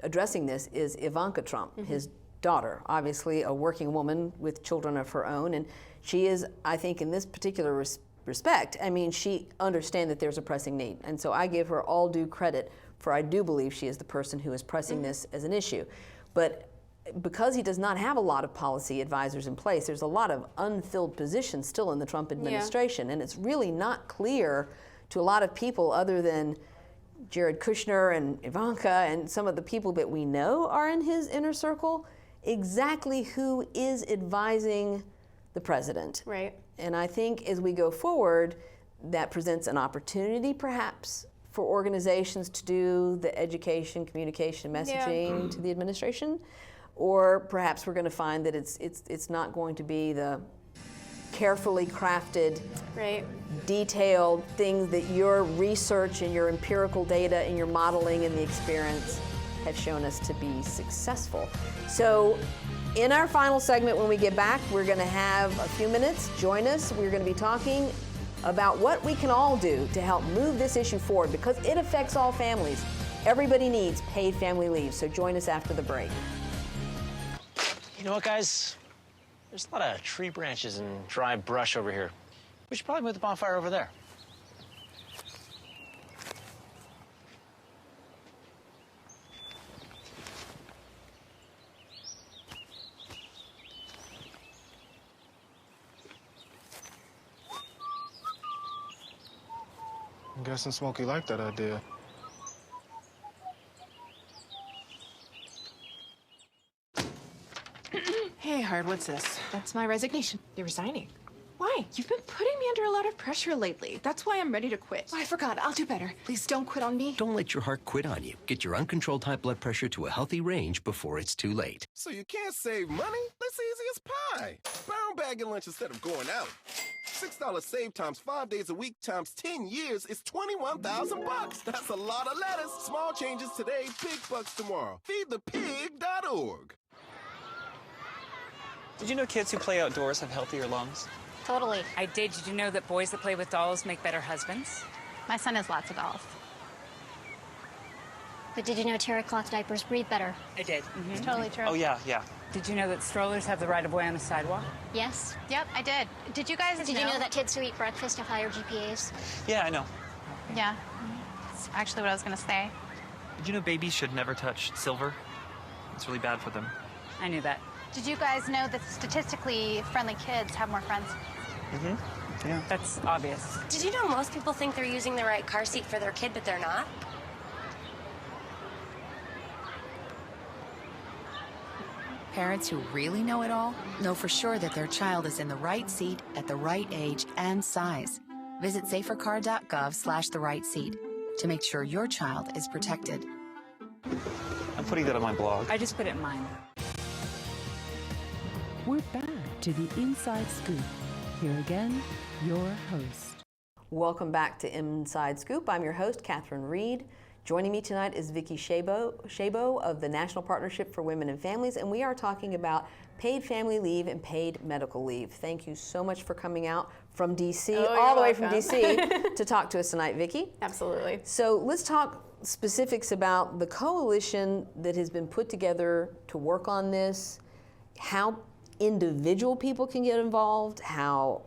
S2: addressing this is Ivanka Trump, his daughter, obviously a working woman with children of her own, and she is, I think, in this particular respect, I mean, she understands that there's a pressing need, and so I give her all due credit, for I do believe she is the person who is pressing this as an issue. But because he does not have a lot of policy advisors in place, there's a lot of unfilled positions still in the Trump administration, and it's really not clear to a lot of people other than Jared Kushner and Ivanka and some of the people that we know are in his inner circle, exactly who is advising the president.
S3: Right.
S2: And I think as we go forward, that presents an opportunity perhaps for organizations to do the education, communication, messaging to the administration, or perhaps we're going to find that it's not going to be the carefully crafted, detailed things that your research and your empirical data and your modeling and the experience have shown us to be successful. So in our final segment, when we get back, we're going to have a few minutes. Join us. We're going to be talking about what we can all do to help move this issue forward, because it affects all families. Everybody needs paid family leave. So join us after the break.
S12: You know what, guys? There's a lot of tree branches and dry brush over here. We should probably move the bonfire over there.
S13: I'm guessing Smokey liked that idea.
S14: Hey, Hard, what's this? That's my resignation. You're resigning? Why? You've been putting me under a lot of pressure lately. That's why I'm ready to quit. Oh, I forgot. I'll do better. Please don't quit on me.
S15: Don't let your heart quit on you. Get your uncontrolled high blood pressure to a healthy range before it's too late.
S16: So you can't save money? That's easy as pie. Brown bagging lunch instead of going out. $6 save times 5 days a week times 10 years is $21,000. That's a lot of lettuce. Small changes today, big bucks tomorrow. Feedthepig.org.
S11: Did you know kids who play outdoors have healthier lungs?
S17: Totally. I did. Did you know that boys that play with dolls make better husbands? My son has lots of dolls.
S18: But did you know terry cloth diapers breathe better?
S17: I did.
S3: It's totally true.
S11: Oh, yeah.
S17: Did you know that strollers have the right of way on the sidewalk?
S18: Yes.
S14: Yep, I did. Did you guys
S18: Did you know that kids who eat breakfast have higher GPAs?
S11: Yeah, I know.
S14: Yeah. That's actually what I was going to say.
S19: Did you know babies should never touch silver? It's really bad for them.
S17: I knew that.
S14: Did you guys know that statistically friendly kids have more friends?
S19: Mm-hmm. Yeah.
S17: That's obvious.
S18: Did you know most people think they're using the right car seat for their kid, but they're not?
S20: Parents who really know it all know for sure that their child is in the right seat at the right age and size. Visit safercar.gov/the-right-seat to make sure your child is protected.
S19: I'm putting that on my blog.
S17: I just put it in mine.
S1: We're back to the Inside Scoop. Here again, your host.
S2: Welcome back to Inside Scoop. I'm your host, Catherine Reed. Joining me tonight is Vicki Shabo of the National Partnership for Women and Families, and we are talking about paid family leave and paid medical leave. Thank you so much for coming out from D.C., all the way from D.C. to talk to us tonight, Vicki.
S3: Absolutely.
S2: So let's talk specifics about the coalition that has been put together to work on this, how individual people can get involved, how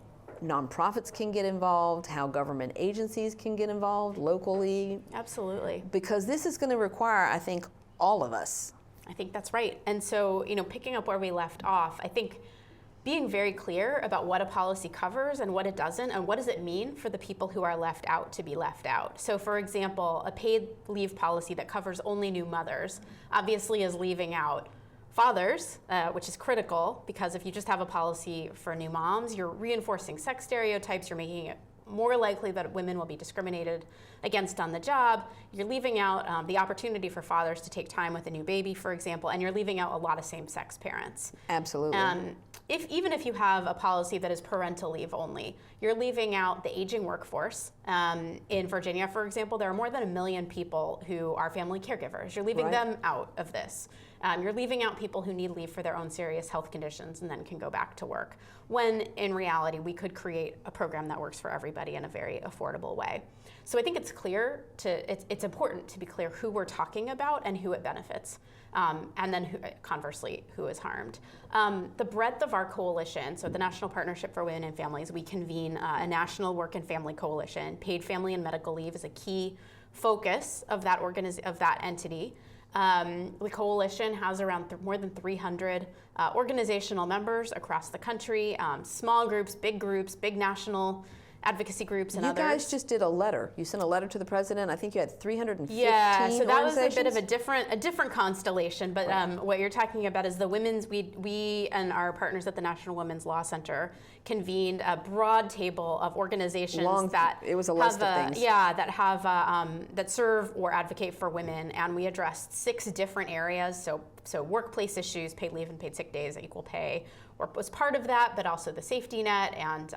S2: nonprofits can get involved, how government agencies can get involved locally.
S3: Absolutely.
S2: Because this is going to require, I think, all of us.
S3: I think that's right. And so, picking up where we left off, I think being very clear about what a policy covers and what it doesn't, and what does it mean for the people who are left out to be left out. So for example, a paid leave policy that covers only new mothers obviously is leaving out fathers, which is critical, because if you just have a policy for new moms, you're reinforcing sex stereotypes, you're making it more likely that women will be discriminated against on the job. You're leaving out the opportunity for fathers to take time with a new baby, for example, and you're leaving out a lot of same-sex parents.
S2: Absolutely.
S3: Even if you have a policy that is parental leave only, you're leaving out the aging workforce. In Virginia, for example, there are more than 1 million people who are family caregivers. You're leaving them out of this. You're leaving out people who need leave for their own serious health conditions and then can go back to work, when in reality we could create a program that works for everybody in a very affordable way. So I think it's important to be clear who we're talking about and who it benefits, and then conversely, who is harmed. The breadth of our coalition, so the National Partnership for Women and Families, we convene a national work and family coalition. Paid family and medical leave is a key focus of that entity. The coalition has around more than 300 organizational members across the country, small groups, big national advocacy groups, and others.
S2: You guys just did a letter. You sent a letter to the president. I think you had 315
S3: Yeah, so that was a bit of a
S2: organizations?
S3: different constellation. But what you're talking about is the women's. We and our partners at the National Women's Law Center convened a broad table of organizations
S2: It was a list of things.
S3: Yeah, that serve or advocate for women, and we addressed 6 different areas. So workplace issues, paid leave and paid sick days, equal pay was part of that, but also the safety net and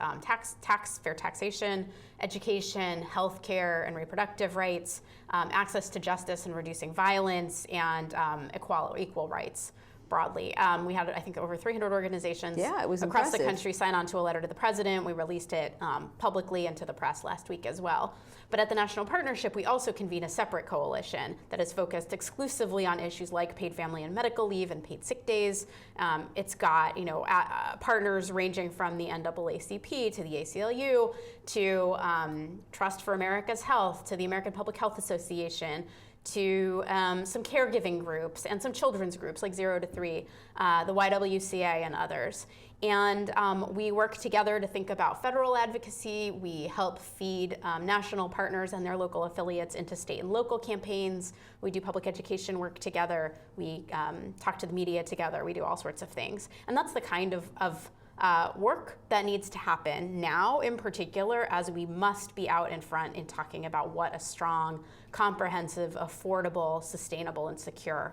S3: fair taxation, education, healthcare and reproductive rights, access to justice and reducing violence, and equal rights broadly. We had, I think, over 300 organizations across
S2: impressive.
S3: the country sign on to a letter to the president. We released it publicly and to the press last week as well. But at the National Partnership, we also convene a separate coalition that is focused exclusively on issues like paid family and medical leave and paid sick days. It's got partners ranging from the NAACP to the ACLU to Trust for America's Health to the American Public Health Association, to some caregiving groups and some children's groups like 0 to 3, the YWCA and others. And we work together to think about federal advocacy. We help feed national partners and their local affiliates into state and local campaigns. We do public education work together. We talk to the media together. We do all sorts of things. And that's the kind of work that needs to happen now, in particular, as we must be out in front in talking about what a strong, comprehensive, affordable, sustainable, and secure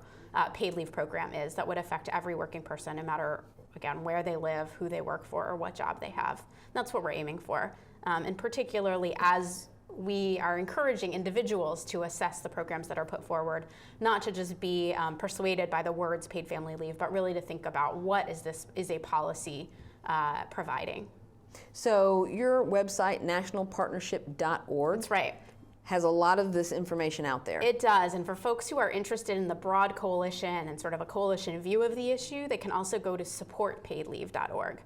S3: paid leave program is that would affect every working person, no matter, again, where they live, who they work for, or what job they have. And that's what we're aiming for. And particularly as we are encouraging individuals to assess the programs that are put forward, not to just be persuaded by the words paid family leave, but really to think about what is a policy providing.
S2: So your website, nationalpartnership.org.
S3: That's right.
S2: has a lot of this information out there.
S3: It does, and for folks who are interested in the broad coalition and sort of a coalition view of the issue, they can also go to supportpaidleave.org,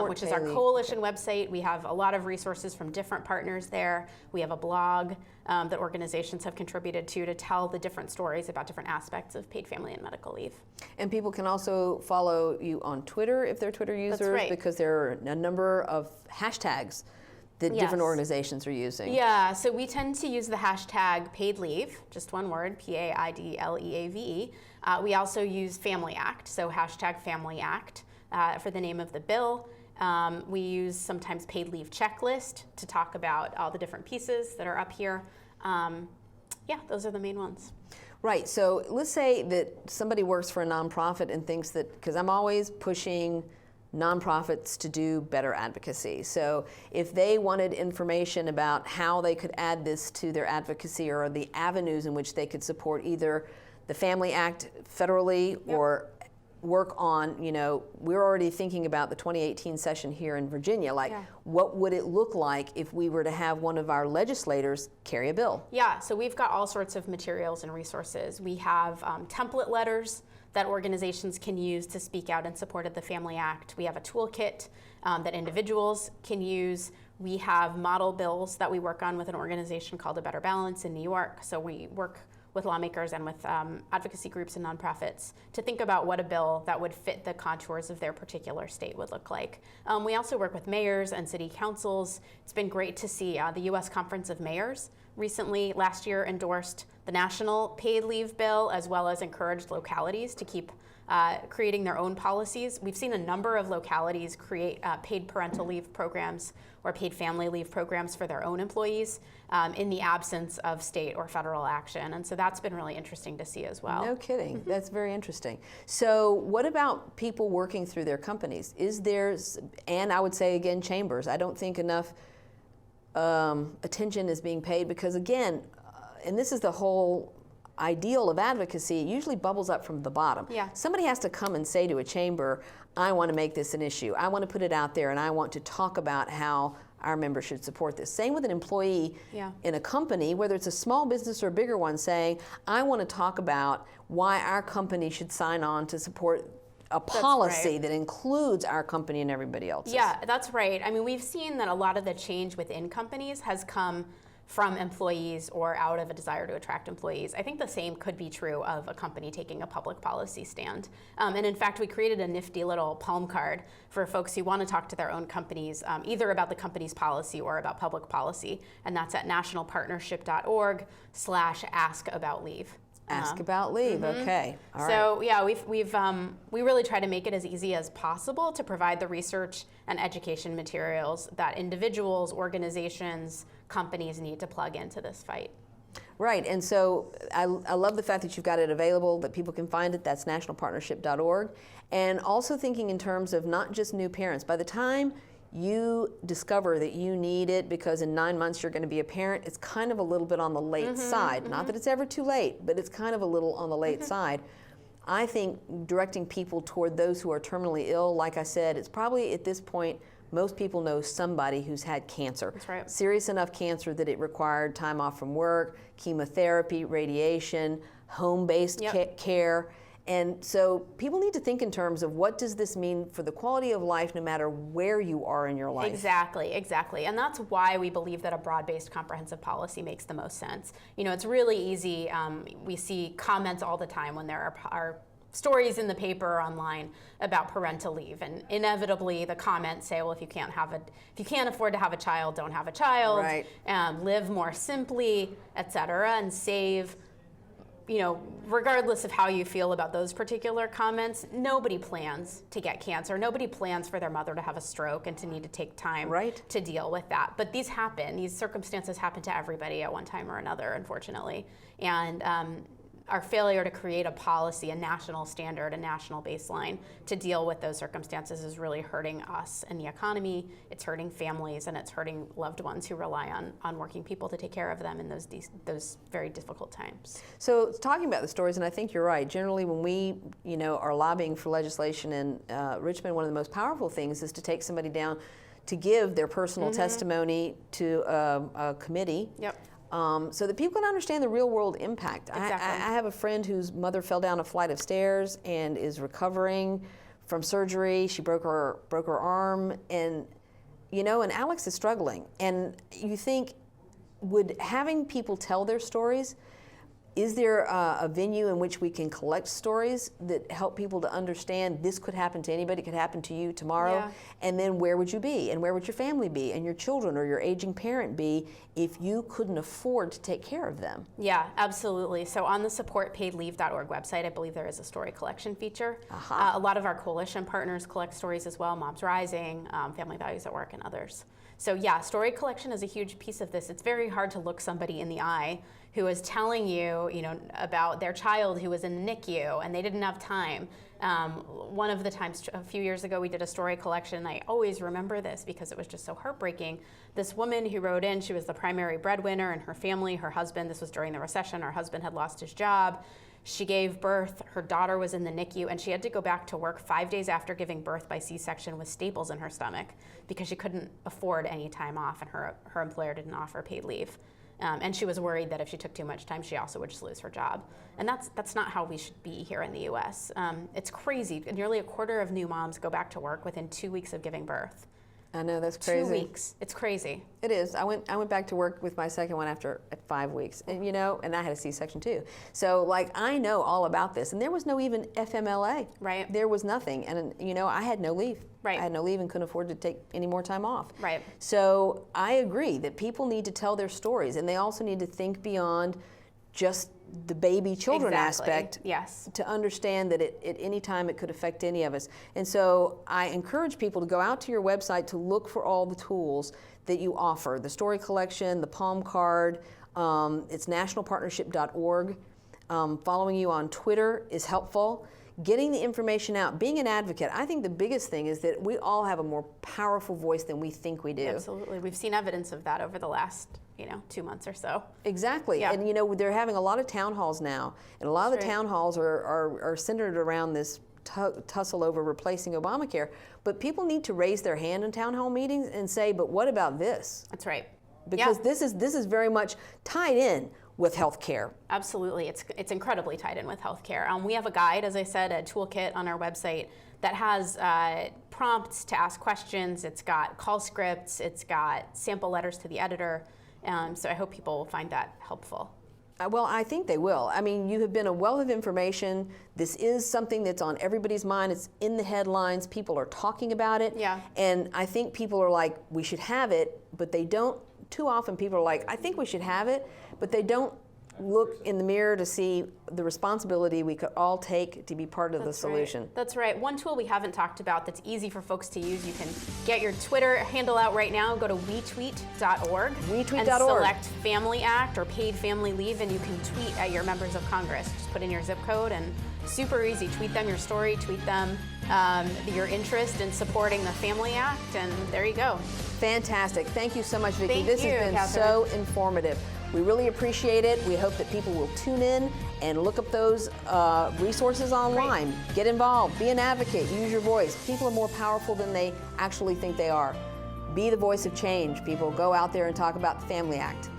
S3: which is our coalition website. We have a lot of resources from different partners there. We have a blog that organizations have contributed to tell the different stories about different aspects of paid family and medical leave.
S2: And people can also follow you on Twitter if they're Twitter users,
S3: That's right.
S2: because there are a number of hashtags that different organizations are using.
S3: Yeah, so we tend to use the hashtag paid leave, just one word, PAIDLEAVE. We also use Family Act, so hashtag Family Act for the name of the bill. We use sometimes paid leave checklist to talk about all the different pieces that are up here. Yeah, those are the main ones.
S2: Right, so let's say that somebody works for a nonprofit and thinks that, because I'm always pushing nonprofits to do better advocacy. So if they wanted information about how they could add this to their advocacy or the avenues in which they could support either the Family Act federally or work on, we're already thinking about the 2018 session here in Virginia, what would it look like if we were to have one of our legislators carry a bill?
S3: Yeah, so we've got all sorts of materials and resources. We have template letters that organizations can use to speak out in support of the Family Act. We have a toolkit that individuals can use. We have model bills that we work on with an organization called A Better Balance in New York. So we work with lawmakers and with advocacy groups and nonprofits to think about what a bill that would fit the contours of their particular state would look like. We also work with mayors and city councils. It's been great to see the U.S. Conference of Mayors recently, last year, endorsed the national paid leave bill, as well as encouraged localities to keep creating their own policies. We've seen a number of localities create paid parental leave programs or paid family leave programs for their own employees in the absence of state or federal action. And so that's been really interesting to see as well.
S2: No kidding. That's very interesting. So what about people working through their companies? Is there, and I would say again, chambers, I don't think enough attention is being paid because again, and this is the whole ideal of advocacy, it usually bubbles up from the bottom.
S3: Yeah.
S2: Somebody has to come and say to a chamber, I want to make this an issue. I want to put it out there and I want to talk about how our members should support this. Same with an employee in a company, whether it's a small business or a bigger one, saying, I want to talk about why our company should sign on to support a policy that includes our company and everybody else's.
S3: Yeah, that's right. I mean, we've seen that a lot of the change within companies has come from employees or out of a desire to attract employees. I think the same could be true of a company taking a public policy stand. And in fact, we created a nifty little palm card for folks who want to talk to their own companies, either about the company's policy or about public policy. And that's at nationalpartnership.org/askaboutleave.
S2: Ask about leave, okay. All right.
S3: So yeah, we really try to make it as easy as possible to provide the research and education materials that individuals, organizations, companies need to plug into this fight.
S2: Right, and so I love the fact that you've got it available, that people can find it. That's nationalpartnership.org. And also thinking in terms of not just new parents. By the time you discover that you need it because in 9 months you're going to be a parent, it's kind of a little bit on the late side. Not that it's ever too late, but it's kind of a little on the late side. I think directing people toward those who are terminally ill, like I said, it's probably at this point, most people know somebody who's had cancer.
S3: That's right.
S2: Serious enough cancer that it required time off from work, chemotherapy, radiation, home-based care. And so people need to think in terms of what does this mean for the quality of life no matter where you are in your life.
S3: Exactly, exactly. And that's why we believe that a broad-based comprehensive policy makes the most sense. You know, it's really easy. We see comments all the time when there are stories in the paper or online about parental leave, and inevitably the comments say, well, if you can't afford to have a child, don't have a child.
S2: Right.
S3: Live more simply, et cetera, and save. You know, regardless of how you feel about those particular comments, nobody plans to get cancer. Nobody plans for their mother to have a stroke and to need to take time to deal with that. But these happen. These circumstances happen to everybody at one time or another, unfortunately. And our failure to create a policy, a national standard, a national baseline to deal with those circumstances is really hurting us and the economy. It's hurting families, and it's hurting loved ones who rely on working people to take care of them in those very difficult times.
S2: So talking about the stories, and I think you're right, generally when we are lobbying for legislation in Richmond, one of the most powerful things is to take somebody down to give their personal testimony to a committee. so that people can understand the real world impact.
S3: Exactly.
S2: I have a friend whose mother fell down a flight of stairs and is recovering from surgery. She broke her arm, and and Alex is struggling. And you think, would having people tell their stories, is there a venue in which we can collect stories that help people to understand this could happen to anybody, it could happen to you tomorrow?
S3: Yeah.
S2: And then where would you be? And where would your family be? And your children or your aging parent be if you couldn't afford to take care of them?
S3: Yeah, absolutely. So on the supportpaidleave.org website, I believe there is a story collection feature. A lot of our coalition partners collect stories as well, Moms Rising, Family Values at Work, and others. So yeah, story collection is a huge piece of this. It's very hard to look somebody in the eye who is telling you, about their child who was in the NICU and they didn't have time. One of the times a few years ago we did a story collection. I always remember this because it was just so heartbreaking. This woman who wrote in, she was the primary breadwinner in her family. Her husband, this was during the recession, her husband had lost his job. She gave birth, her daughter was in the NICU, and she had to go back to work 5 days after giving birth by C-section with staples in her stomach because she couldn't afford any time off, and her employer didn't offer paid leave. And she was worried that if she took too much time, she also would just lose her job. And that's not how we should be here in the US. It's crazy. Nearly a quarter of new moms go back to work within 2 weeks of giving birth.
S2: I know, that's crazy.
S3: 2 weeks. It's crazy.
S2: It is. I went back to work with my second one at 5 weeks, and and I had a C-section too. So I know all about this, and there was no even FMLA.
S3: Right.
S2: There was nothing, and I had no leave.
S3: Right.
S2: I had no leave and couldn't afford to take any more time off.
S3: Right.
S2: So I agree that people need to tell their stories, and they also need to think beyond just the baby children aspect.
S3: Yes.
S2: To understand that at any time it could affect any of us. And so I encourage people to go out to your website to look for all the tools that you offer. The story collection, the palm card, it's nationalpartnership.org. Following you on Twitter is helpful. Getting the information out, being an advocate. I think the biggest thing is that we all have a more powerful voice than we think we do.
S3: Absolutely. We've seen evidence of that over the last 2 months or so.
S2: Exactly.
S3: Yeah.
S2: And they're having a lot of town halls now, and a lot of the town halls are centered around this tussle over replacing Obamacare. But people need to raise their hand in town hall meetings and say, but what about this?
S3: That's right.
S2: Because this is very much tied in with healthcare.
S3: Absolutely, it's incredibly tied in with healthcare. We have a guide, as I said, a toolkit on our website that has prompts to ask questions. It's got call scripts. It's got sample letters to the editor. So I hope people will find that helpful.
S2: Well, I think they will. I mean, you have been a wealth of information. This is something that's on everybody's mind. It's in the headlines. People are talking about it.
S3: Yeah.
S2: And I think people are like, we should have it, but they don't. Too often people are like, I think we should have it, but they don't look in the mirror to see the responsibility we could all take to be part of the solution.
S3: Right. That's right. One tool we haven't talked about that's easy for folks to use, you can get your Twitter handle out right now. Go to WeTweet.org.
S2: WeTweet.org.
S3: And select Family Act or Paid Family Leave, and you can tweet at your members of Congress. Just put in your zip code, and super easy. Tweet them your story, tweet them your interest in supporting the Family Act, and there you go.
S2: Fantastic. Thank you so much, Vicki. This has been
S3: Catherine.
S2: so informative. We really appreciate it. We hope that people will tune in and look up those resources online. Great. Get involved. Be an advocate. Use your voice. People are more powerful than they actually think they are. Be the voice of change. People, go out there and talk about the Family Act.